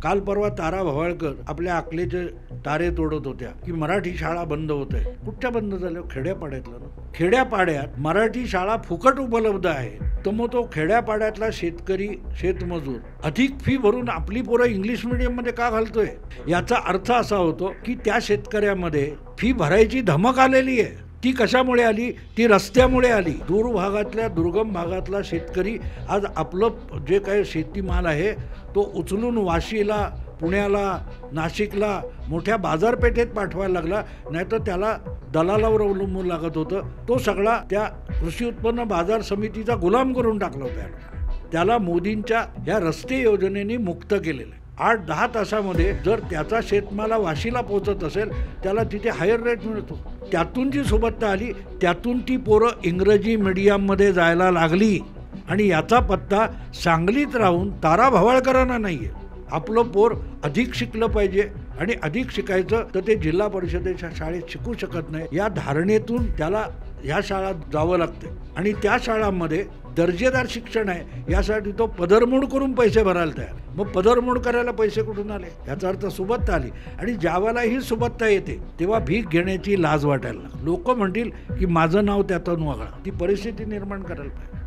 काल परवा तारा भवाळकर आपल्या अकलेचे तारे तोडत होत्या की मराठी शाळा बंद होत आहे. कुठच्या बंद झाल्या? खेड्यापाड्यातलं ना. खेड्यापाड्यात मराठी शाळा फुकट उपलब्ध आहे, तर मग तो खेड्यापाड्यातला शेतकरी शेतमजूर अधिक फी भरून आपली पोरं इंग्लिश मीडियममध्ये का घालतोय? याचा अर्थ असा होतो की त्या शेतकऱ्यामध्ये फी भरायची धमक आलेली आहे. ती कशामुळे आली? ती रस्त्यामुळे आली. दूर भागातल्या दुर्गम भागातला शेतकरी आज आपलं जे काही शेतीमाल आहे तो उचलून वाशीला, पुण्याला, नाशिकला मोठ्या बाजारपेठेत पाठवायला लागला, नाहीतर त्याला दलालावर अवलंबून लागत होतं. तो सगळा त्या कृषी उत्पन्न बाजार समितीचा गुलाम करून टाकला होता. त्याला मोदींच्या या रस्ते योजनेने मुक्त केलेलं आहे. 8-10 तासामध्ये जर त्याचा शेतमाला वाशीला पोहोचत असेल, त्याला तिथे हायर रेट मिळतो. त्यातून जी सुबत्ता आली, त्यातून ती पोरं इंग्रजी मीडियममध्ये जायला लागली. आणि याचा पत्ता सांगलीत राहून तारा भवाळकरांना नाही आहे. आपलं पोर अधिक शिकलं पाहिजे आणि अधिक शिकायचं तर ते जिल्हा परिषदेच्या शाळेत शिकू शकत नाही, या धारणेतून त्याला ह्या शाळात जावं लागते. आणि त्या शाळांमध्ये दर्जेदार शिक्षण आहे यासाठी तो पदरमोड करून पैसे भरायला तयार. मग पदरमोड करायला पैसे कुठून आले? याचा अर्थ सुबत्ता आली. आणि ज्यावेळेला ही सुबत्ता येते तेव्हा भीक घेण्याची लाज वाटायला लागते. लोक म्हणतील की माझं नाव त्यातून वगळा. ती परिस्थिती निर्माण करायला पाहिजे.